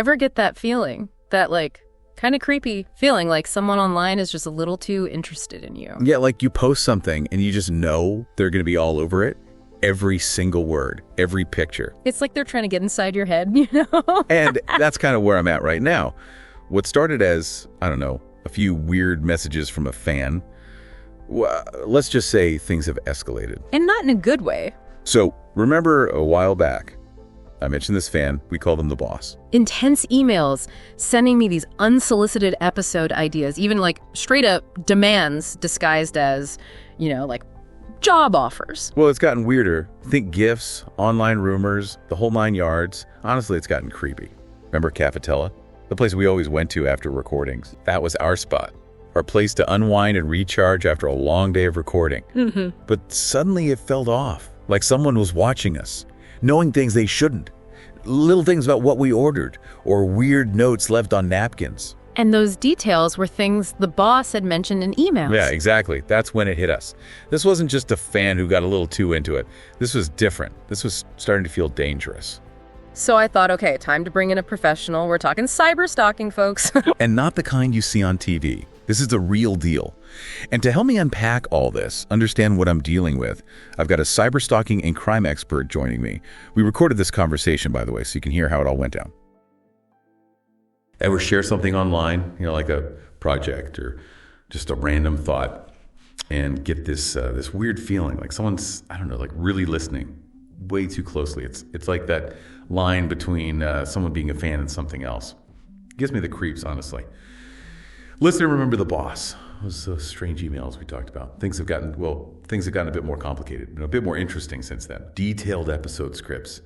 Ever get that feeling, that like kind of creepy feeling like someone online is just a little too interested in you? Yeah, like you post something and you just know they're going to be all over it. Every single word, every picture. It's like they're trying to get inside your head, you know? And that's kind of where I'm at right now. What started as, I don't know, a few weird messages from a fan, well, let's just say things have escalated. And not in a good way. So remember a while back, I mentioned this fan, we call them the boss. Intense emails sending me these unsolicited episode ideas, even like straight up demands disguised as, you know, like job offers. Well, it's gotten weirder. Think gifts, online rumors, the whole 9 yards. Honestly, it's gotten creepy. Remember Cafetella? The place we always went to after recordings. That was our spot. Our place to unwind and recharge after a long day of recording. But suddenly it felt off, like someone was watching us, knowing things they shouldn't. Little things about what we ordered, or weird notes left on napkins. And those details were things the boss had mentioned in emails. Yeah, exactly. That's when it hit us. This wasn't just a fan who got a little too into it. This was different. This was starting to feel dangerous. So I thought, okay, time to bring in a professional. We're talking cyberstalking, folks. And not the kind you see on TV. This is the real deal. And to help me unpack all this, understand what I'm dealing with, I've got a cyberstalking and crime expert joining me. We recorded this conversation, by the way, so you can hear how it all went down. Ever share something online, you know, like a project or just a random thought, and get this this weird feeling like someone's, I don't know, like really listening way too closely. It's like that line between someone being a fan and something else. It gives me the creeps, honestly. Listener, remember the boss. Those strange emails we talked about. Things have gotten a bit more complicated, a bit more interesting since then. Detailed episode scripts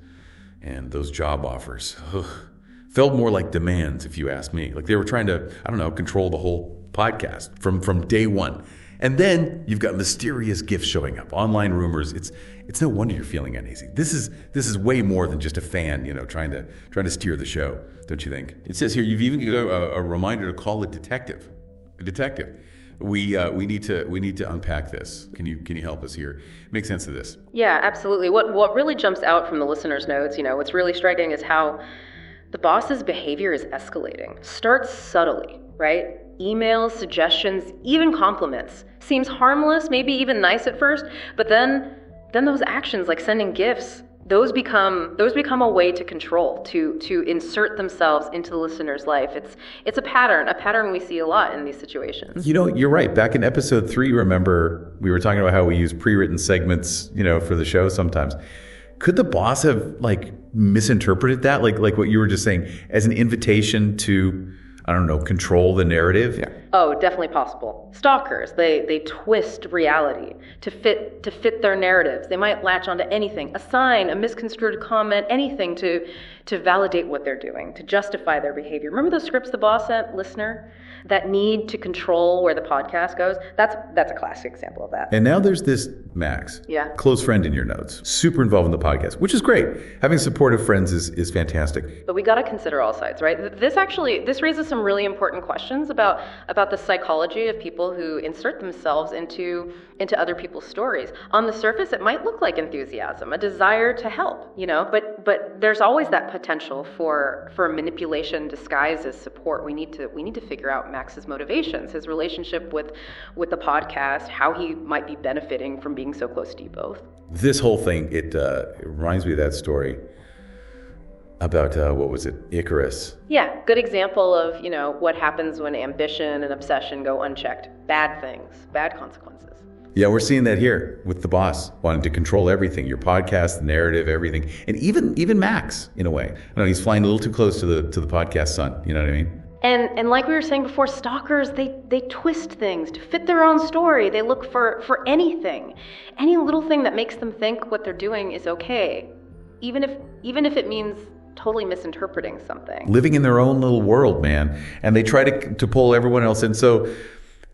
and those job offers. Ugh. Felt more like demands, if you ask me. Like they were trying to, I don't know, control the whole podcast from day one. And then you've got mysterious gifts showing up, online rumors. It's no wonder you're feeling uneasy. This is way more than just a fan, you know, trying to steer the show, don't you think? It says here you've even got a reminder to call a detective. A detective. We need to unpack this. Can you help us here? Make sense of this. Yeah, absolutely. What really jumps out from the listener's notes, you know, what's really striking is how the boss's behavior is escalating. Starts subtly, right? Emails, suggestions, even compliments. Seems harmless, maybe even nice at first, but then those actions like sending gifts, those become a way to control, to insert themselves into the listener's life. It's a pattern we see a lot in these situations. You know, you're right. Back in episode 3, remember, we were talking about how we use pre-written segments, you know, for the show sometimes. Could the boss have like misinterpreted that, like what you were just saying, as an invitation to, I don't know, control the narrative? Yeah. Oh, definitely possible. Stalkers, they twist reality to fit their narratives. They might latch onto anything, a sign, a misconstrued comment, anything to validate what they're doing, to justify their behavior. Remember those scripts the boss sent, listener? That need to control where the podcast goes? That's a classic example of that. And now there's this Max, close friend in your notes, super involved in the podcast, which is great. Having supportive friends is fantastic. But we got to consider all sides, right? This raises some really important questions about the psychology of people who insert themselves into other people's stories. On the surface, it might look like enthusiasm, a desire to help, you know, but there's always that potential for manipulation disguised as support. We need to figure out Max's motivations, his relationship with the podcast, how he might be benefiting from being so close to you both. This whole thing, it reminds me of that story about, what was it, Icarus. Yeah, good example of, you know, what happens when ambition and obsession go unchecked. Bad things, bad consequences. Yeah, we're seeing that here with the boss wanting to control everything, your podcast, the narrative, everything. And even Max, in a way. I know he's flying a little too close to the podcast sun, you know what I mean? And like we were saying before, stalkers, they twist things to fit their own story. They look for anything, any little thing that makes them think what they're doing is okay, even if it means totally misinterpreting something. Living in their own little world, man. And they try to pull everyone else in. So,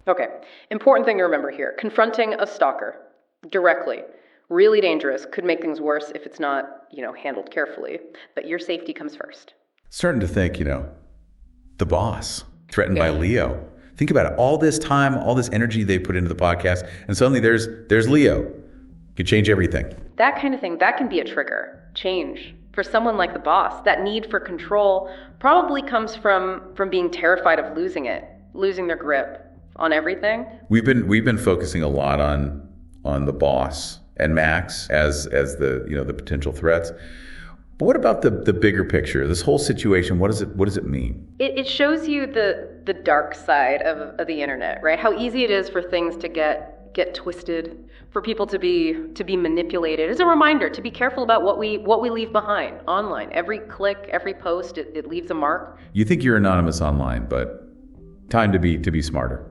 okay, important thing to remember here. Confronting a stalker directly, really dangerous, could make things worse if it's not, you know, handled carefully. But your safety comes first. Starting to think, you know, the boss threatened by Leo. Think about it. All this time, all this energy they put into the podcast, and suddenly there's Leo. Could change everything. That kind of thing, that can be a trigger. Change. For someone like the boss, that need for control probably comes from being terrified of losing their grip on everything. We've been focusing a lot on the boss and Max as the potential threats. But what about the bigger picture? This whole situation, what does it mean? It shows you the dark side of the internet, right? How easy it is for things to get twisted, for people to be manipulated. It's a reminder to be careful about what we leave behind online. Every click, every post, it leaves a mark. You think you're anonymous online, but time to be smarter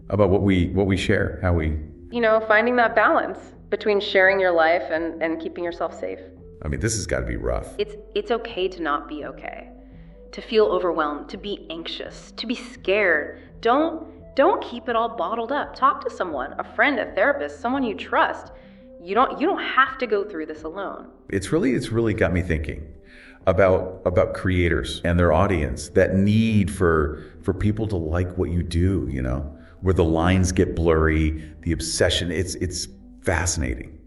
about what we share, how we... Finding that balance between sharing your life and keeping yourself safe. I mean, this has got to be rough. It's okay to not be okay, to feel overwhelmed, to be anxious, to be scared. Don't keep it all bottled up. Talk to someone, a friend, a therapist, someone you trust. You don't have to go through this alone. It's really got me thinking about creators and their audience, that need for people to like what you do, where the lines get blurry, the obsession. It's fascinating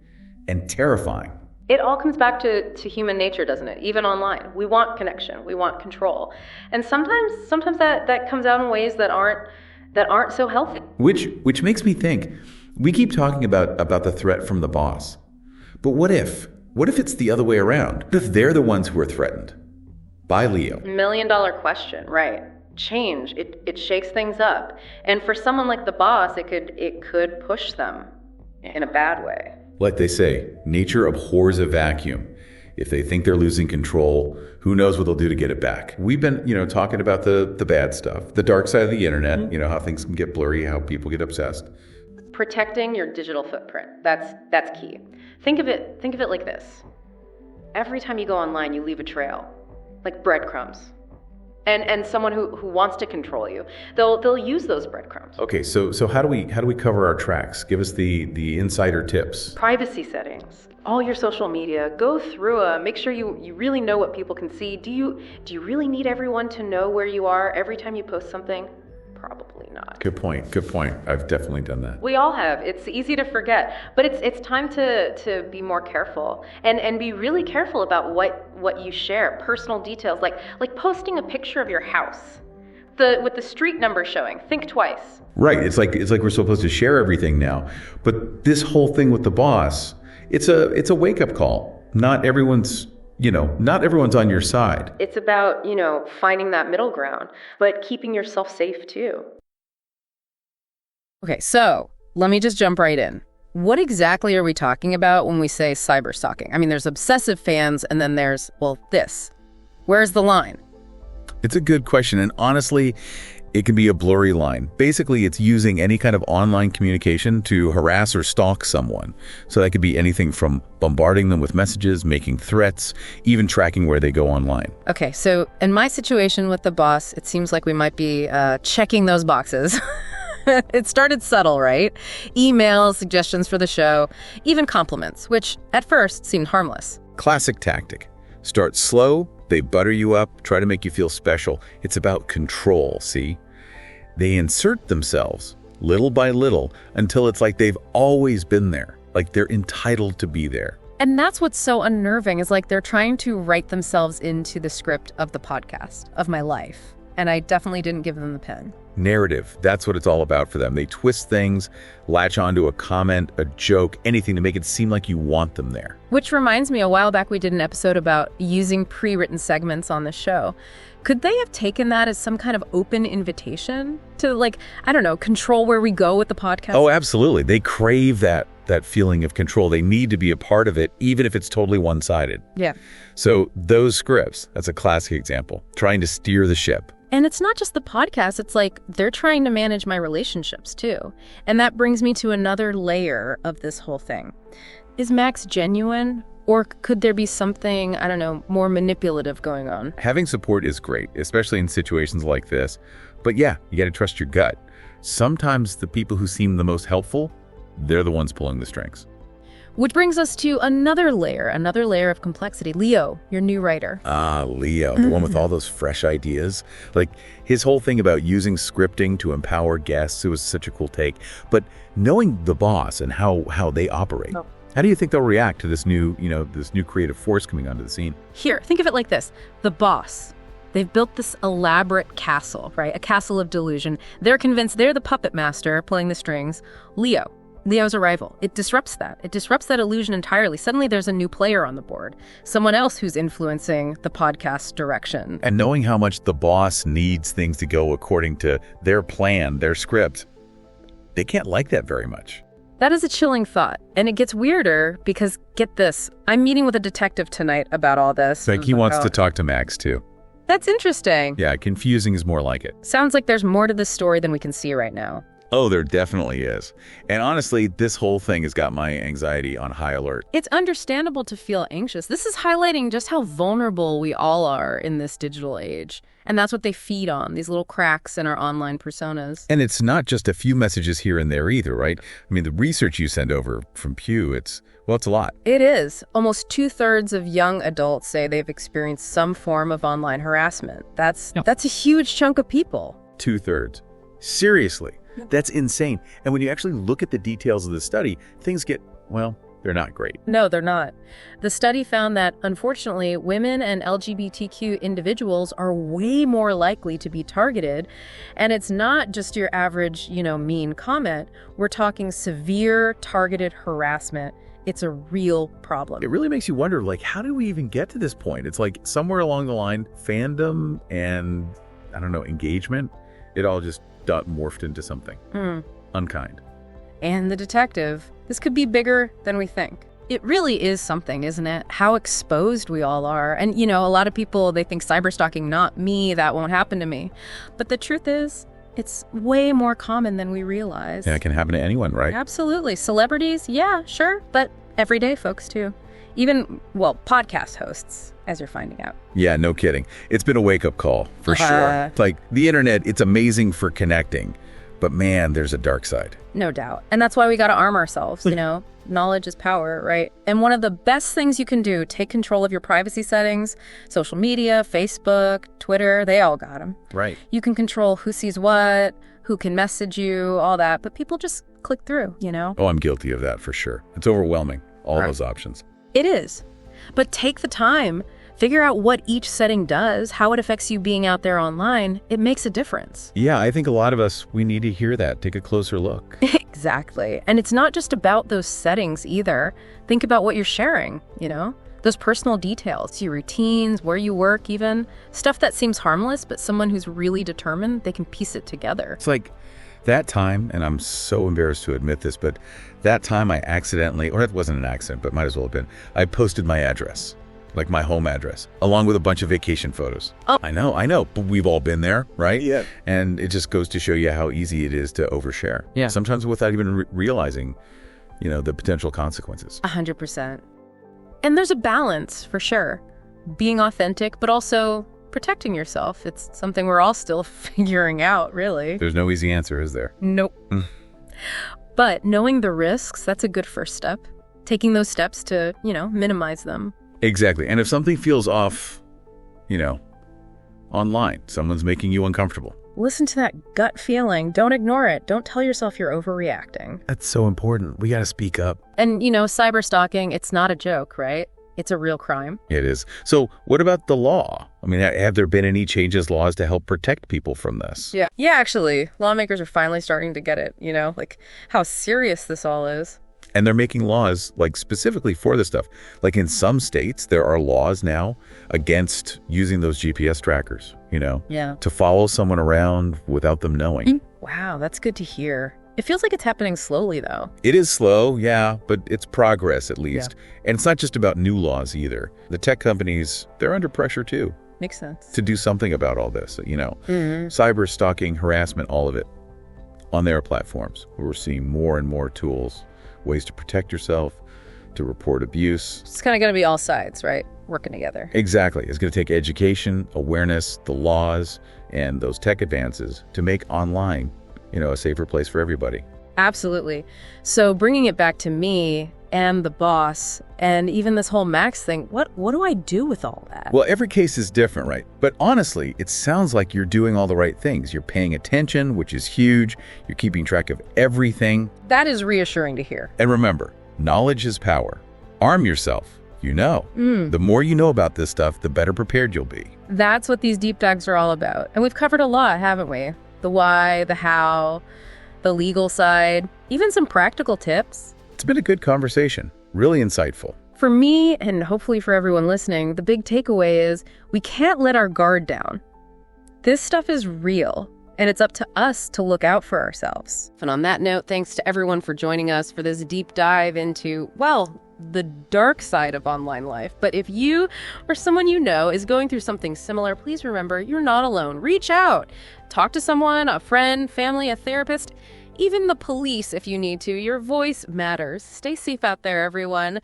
and terrifying. It all comes back to human nature, doesn't it? Even online. We want connection. We want control. And sometimes that comes out in ways that aren't so healthy. Which makes me think, we keep talking about the threat from the boss. But what if it's the other way around? What if they're the ones who are threatened by Leo? $1 million question, right? Change. It shakes things up. And for someone like the boss, it could push them in a bad way. Like they say, nature abhors a vacuum. If they think they're losing control, who knows what they'll do to get it back. We've been, talking about the bad stuff, the dark side of the internet, Mm-hmm. How things can get blurry, how people get obsessed. Protecting your digital footprint. That's key. Think of it like this. Every time you go online, you leave a trail, like breadcrumbs. And someone who wants to control you, they'll use those breadcrumbs. Okay, so how do we cover our tracks? Give us the insider tips. Privacy settings, all your social media. Go through make sure you really know what people can see. Do you really need everyone to know where you are every time you post something? Probably not. Good point. I've definitely done that. We all have. It's easy to forget, but it's time to be more careful and be really careful about what you share. Personal details, like posting a picture of your house, with the street number showing. Think twice. Right. It's like we're supposed to share everything now, but this whole thing with the boss, it's a wake up call. Not everyone's on your side. It's about, finding that middle ground, but keeping yourself safe too. Okay, so let me just jump right in. What exactly are we talking about when we say cyberstalking? I mean, there's obsessive fans and then there's, this. Where's the line? It's a good question, and honestly, it can be a blurry line. Basically, it's using any kind of online communication to harass or stalk someone. So that could be anything from bombarding them with messages, making threats, even tracking where they go online. Okay, so in my situation with the boss, it seems like we might be checking those boxes. It started subtle, right? Emails, suggestions for the show, even compliments, which at first seemed harmless. Classic tactic. Start slow, they butter you up, try to make you feel special. It's about control, see? They insert themselves little by little until it's like they've always been there, like they're entitled to be there. And that's what's so unnerving, is like they're trying to write themselves into the script of the podcast, of my life. And I definitely didn't give them the pen. Narrative, that's what it's all about for them. They twist things, latch onto a comment, a joke, anything to make it seem like you want them there. Which reminds me, a while back we did an episode about using pre-written segments on the show. Could they have taken that as some kind of open invitation to, control where we go with the podcast? Oh, absolutely. They crave that feeling of control. They need to be a part of it, even if it's totally one-sided. Yeah. So those scripts, that's a classic example, trying to steer the ship. And it's not just the podcast, it's like they're trying to manage my relationships too. And that brings me to another layer of this whole thing. Is Max genuine? Or could there be something, more manipulative going on? Having support is great, especially in situations like this. But yeah, you got to trust your gut. Sometimes the people who seem the most helpful, they're the ones pulling the strings. Which brings us to another layer of complexity. Leo, your new writer. Ah, Leo, the one with all those fresh ideas. Like his whole thing about using scripting to empower guests, it was such a cool take. But knowing the boss and how they operate, How do you think they'll react to this new, this new creative force coming onto the scene? Here, think of it like this. The boss. They've built this elaborate castle, right? A castle of delusion. They're convinced they're the puppet master pulling the strings. Leo's arrival. It disrupts that. It disrupts that illusion entirely. Suddenly there's a new player on the board. Someone else who's influencing the podcast's direction. And knowing how much the boss needs things to go according to their plan, their script, they can't like that very much. That is a chilling thought. And it gets weirder because, get this, I'm meeting with a detective tonight about all this. Like he wants to talk to Max too. That's interesting. Yeah, confusing is more like it. Sounds like there's more to this story than we can see right now. Oh, there definitely is. And honestly, this whole thing has got my anxiety on high alert. It's understandable to feel anxious. This is highlighting just how vulnerable we all are in this digital age. And that's what they feed on, these little cracks in our online personas. And it's not just a few messages here and there either, right? I mean, the research you send over from Pew, it's a lot. It is. Almost 2/3 of young adults say they've experienced some form of online harassment. That's a huge chunk of people. 2/3. Seriously. That's insane. And when you actually look at the details of the study, things get, well, they're not great. No, they're not. The study found that, unfortunately, women and LGBTQ individuals are way more likely to be targeted. And it's not just your average, mean comment. We're talking severe targeted harassment. It's a real problem. It really makes you wonder, how did we even get to this point? It's like somewhere along the line, fandom and, engagement, it all just morphed into something unkind. And the detective, this could be bigger than we think. It really is something, isn't it? How exposed we all are. And, a lot of people, they think cyberstalking, not me, that won't happen to me. But the truth is, it's way more common than we realize. Yeah, it can happen to anyone, right? Absolutely. Celebrities, yeah, sure. But everyday folks, too. Even, podcast hosts, as you're finding out. Yeah, no kidding. It's been a wake-up call, for sure. Like, the internet, it's amazing for connecting. But man, there's a dark side. No doubt. And that's why we got to arm ourselves, Knowledge is power, right? And one of the best things you can do, take control of your privacy settings. Social media, Facebook, Twitter, they all got them. Right. You can control who sees what, who can message you, all that. But people just click through, Oh, I'm guilty of that, for sure. It's overwhelming, all those options. It is. But take the time. Figure out what each setting does, how it affects you being out there online. It makes a difference. Yeah, I think a lot of us, we need to hear that. Take a closer look. Exactly. And it's not just about those settings either. Think about what you're sharing, Those personal details, your routines, where you work even. Stuff that seems harmless, but someone who's really determined, they can piece it together. It's like that time, and I'm so embarrassed to admit this, but that time I accidentally, or it wasn't an accident, but might as well have been, I posted my address. Like my home address, along with a bunch of vacation photos. Oh. I know, but we've all been there, right? Yeah. And it just goes to show you how easy it is to overshare. Yeah. Sometimes without even realizing, the potential consequences. 100%. And there's a balance, for sure. Being authentic, but also protecting yourself. It's something we're all still figuring out, really. There's no easy answer, is there? Nope. But knowing the risks, that's a good first step. Taking those steps to, minimize them. Exactly. And if something feels off, online, someone's making you uncomfortable. Listen to that gut feeling. Don't ignore it. Don't tell yourself you're overreacting. That's so important. We got to speak up. And, cyberstalking, it's not a joke, right? It's a real crime. It is. So what about the law? I mean, have there been any changes laws to help protect people from this? Yeah, actually, lawmakers are finally starting to get it, like how serious this all is. And they're making laws specifically for this stuff. Like in some states, there are laws now against using those GPS trackers, to follow someone around without them knowing. Wow, that's good to hear. It feels like it's happening slowly, though. It is slow, yeah, but it's progress at least. Yeah. And it's not just about new laws either. The tech companies, they're under pressure too. Makes sense. To do something about all this, cyber stalking, harassment, all of it on their platforms. We're seeing more and more tools, ways to protect yourself, to report abuse. It's kind of going to be all sides, right? Working together. Exactly. It's going to take education, awareness, the laws, and those tech advances to make online, a safer place for everybody. Absolutely. So bringing it back to me and the boss and even this whole Max thing, what do I do with all that? Well, every case is different, right? But honestly, it sounds like you're doing all the right things. You're paying attention, which is huge. You're keeping track of everything. That is reassuring to hear. And remember, Knowledge is power. Arm yourself. The more you know about this stuff, the better prepared you'll be. That's what these deep dives are all about. And we've covered a lot, haven't we? The why, the how, the legal side, even some practical tips. It's been a good conversation. Really insightful. For me, and hopefully for everyone listening, the big takeaway is we can't let our guard down. This stuff is real, and it's up to us to look out for ourselves. And on that note, thanks to everyone for joining us for this deep dive into, well, the dark side of online life. But if you or someone you know is going through something similar, please remember you're not alone. Reach out. Talk to someone, a friend, family, a therapist, even the police if you need to. Your voice matters. Stay safe out there, everyone.